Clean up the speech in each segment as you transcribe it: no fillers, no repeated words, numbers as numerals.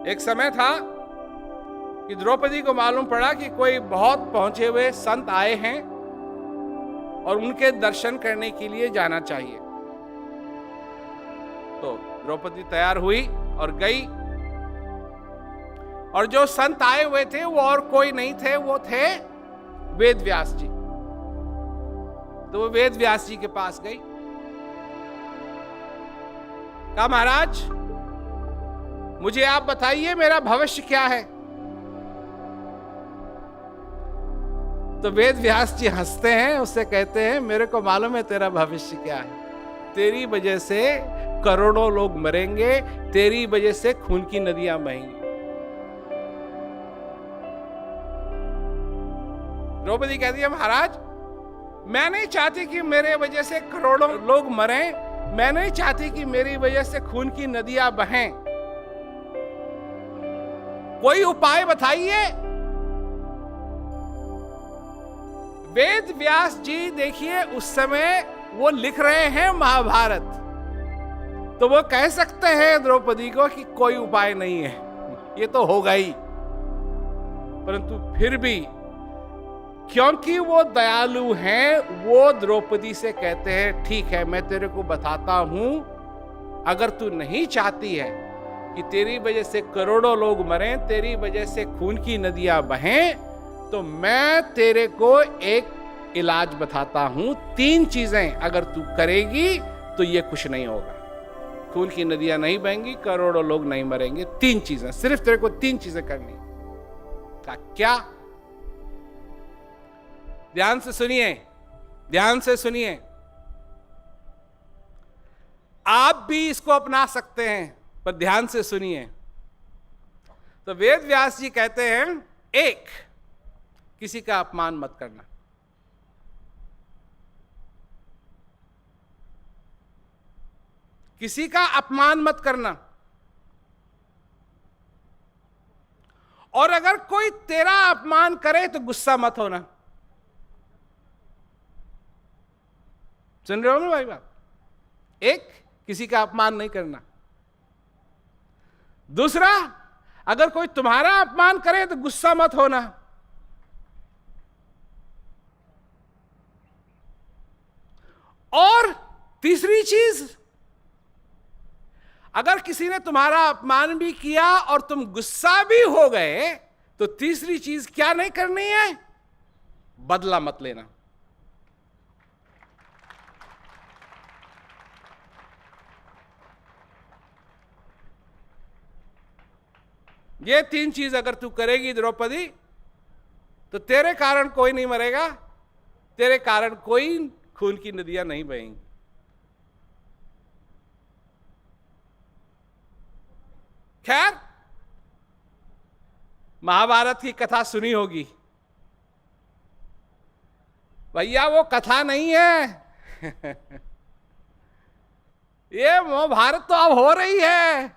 एक समय था कि द्रौपदी को मालूम पड़ा कि कोई बहुत पहुंचे हुए संत आए हैं और उनके दर्शन करने के लिए जाना चाहिए। तो द्रौपदी तैयार हुई और गई, और जो संत आए हुए थे वो और कोई नहीं थे, वो थे वेद व्यास जी। तो वो वेद व्यास जी के पास गई, कहा महाराज मुझे आप बताइए मेरा भविष्य क्या है। तो वेद व्यास जी हंसते हैं, उससे कहते हैं मेरे को मालूम है तेरा भविष्य क्या है। तेरी वजह से करोड़ों लोग मरेंगे, तेरी वजह से खून की नदियां बहेंगी। द्रौपदी कहती है महाराज मैं नहीं चाहती कि मेरे वजह से करोड़ों लोग मरें, मैं नहीं चाहती कि मेरी वजह से खून की नदियां बहें, कोई उपाय बताइए। वेद व्यास जी देखिए उस समय वो लिख रहे हैं महाभारत, तो वो कह सकते हैं द्रौपदी को कि कोई उपाय नहीं है, ये तो होगा ही। परंतु फिर भी क्योंकि वो दयालु हैं, वो द्रौपदी से कहते हैं ठीक है मैं तेरे को बताता हूं, अगर तू नहीं चाहती है कि तेरी वजह से करोड़ों लोग मरें, तेरी वजह से खून की नदियां बहें, तो मैं तेरे को एक इलाज बताता हूं। 3 चीजें अगर तू करेगी तो ये कुछ नहीं होगा, खून की नदियां नहीं बहेंगी, करोड़ों लोग नहीं मरेंगे। 3 चीजें, सिर्फ तेरे को 3 चीजें करनी। क्या? ध्यान से सुनिए, ध्यान से सुनिए, आप भी इसको अपना सकते हैं, पर ध्यान से सुनिए। तो वेद व्यास जी कहते हैं 1, किसी का अपमान मत करना। किसी का अपमान मत करना। और अगर कोई तेरा अपमान करे तो गुस्सा मत होना। सुन रहे हो ना भाई बात? 1, किसी का अपमान नहीं करना। दूसरा, अगर कोई तुम्हारा अपमान करे तो गुस्सा मत होना। और तीसरी चीज, अगर किसी ने तुम्हारा अपमान भी किया और तुम गुस्सा भी हो गए, तो तीसरी चीज क्या नहीं करनी है? बदला मत लेना। ये 3 चीज अगर तू करेगी द्रौपदी, तो तेरे कारण कोई नहीं मरेगा, तेरे कारण कोई खून की नदियां नहीं बहेंगी। खैर, महाभारत की कथा सुनी होगी भैया, वो कथा नहीं है ये महाभारत तो अब हो रही है।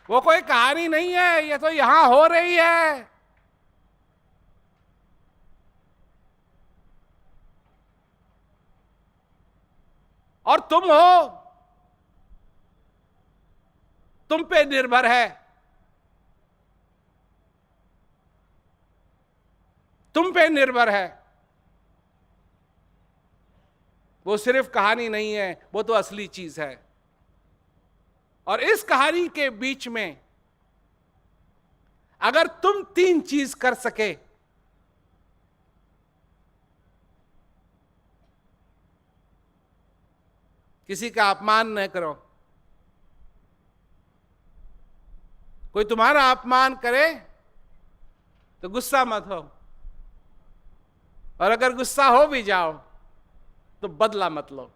वो कोई कहानी नहीं है, ये तो यहां हो रही है। और तुम हो, तुम पे निर्भर है, तुम पे निर्भर है। वो सिर्फ कहानी नहीं है, वो तो असली चीज है। और इस कहानी के बीच में अगर तुम 3 चीज कर सके, किसी का अपमान न करो, कोई तुम्हारा अपमान करे तो गुस्सा मत हो, और अगर गुस्सा हो भी जाओ तो बदला मत लो।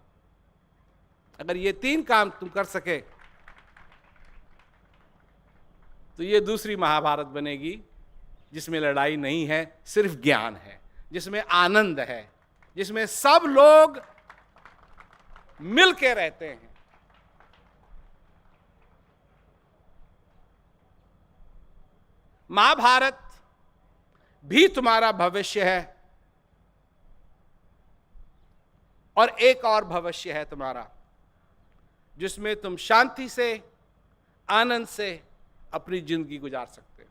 अगर ये 3 काम तुम कर सके तो ये दूसरी महाभारत बनेगी, जिसमें लड़ाई नहीं है, सिर्फ ज्ञान है, जिसमें आनंद है, जिसमें सब लोग मिल के रहते हैं। महाभारत भी तुम्हारा भविष्य है, और एक और भविष्य है तुम्हारा, जिसमें तुम शांति से, आनंद से अपनी जिंदगी गुजार सकते हो।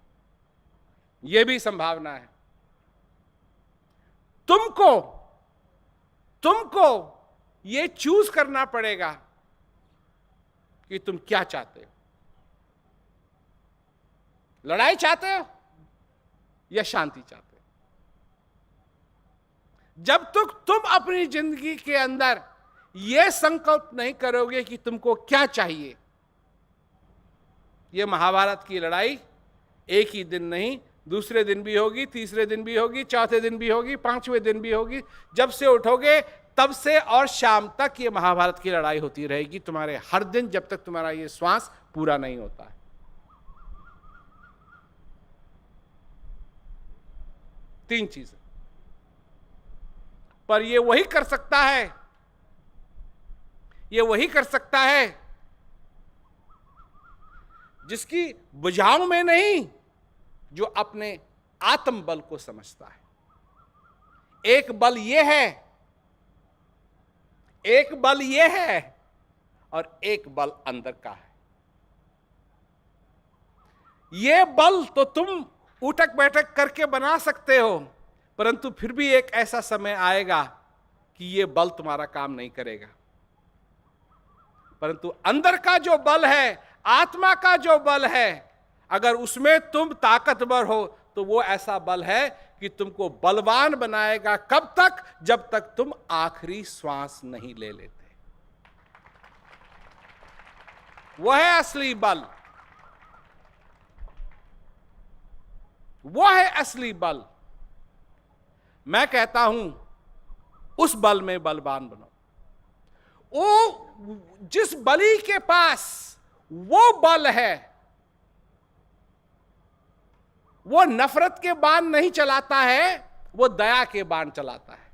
यह भी संभावना है। तुमको ये चूज करना पड़ेगा कि तुम क्या चाहते हो। लड़ाई चाहते हो या शांति चाहते हो? जब तक तुम अपनी जिंदगी के अंदर यह संकल्प नहीं करोगे कि तुमको क्या चाहिए, यह महाभारत की लड़ाई एक ही दिन नहीं, दूसरे दिन भी होगी, तीसरे दिन भी होगी, चौथे दिन भी होगी, पांचवें दिन भी होगी। जब से उठोगे तब से और शाम तक ये महाभारत की लड़ाई होती रहेगी तुम्हारे हर दिन, जब तक तुम्हारा ये श्वास पूरा नहीं होता है। 3 चीजें। पर ये वही कर सकता है, ये वही कर सकता है जिसकी बुझाव में नहीं, जो अपने आत्म बल को समझता है। एक बल ये है, एक बल ये है और एक बल अंदर का है। ये बल तो तुम उठक बैठक करके बना सकते हो, परंतु फिर भी एक ऐसा समय आएगा कि ये बल तुम्हारा काम नहीं करेगा। परंतु अंदर का जो बल है, आत्मा का जो बल है, अगर उसमें तुम ताकतवर हो तो वो ऐसा बल है कि तुमको बलवान बनाएगा। कब तक? जब तक तुम आखिरी श्वास नहीं ले लेते। वो है असली बल, वो है असली बल। मैं कहता हूं उस बल में बलवान बनो। वो जिस बली के पास वो बल है, वो नफरत के बाण नहीं चलाता है, वो दया के बाण चलाता है।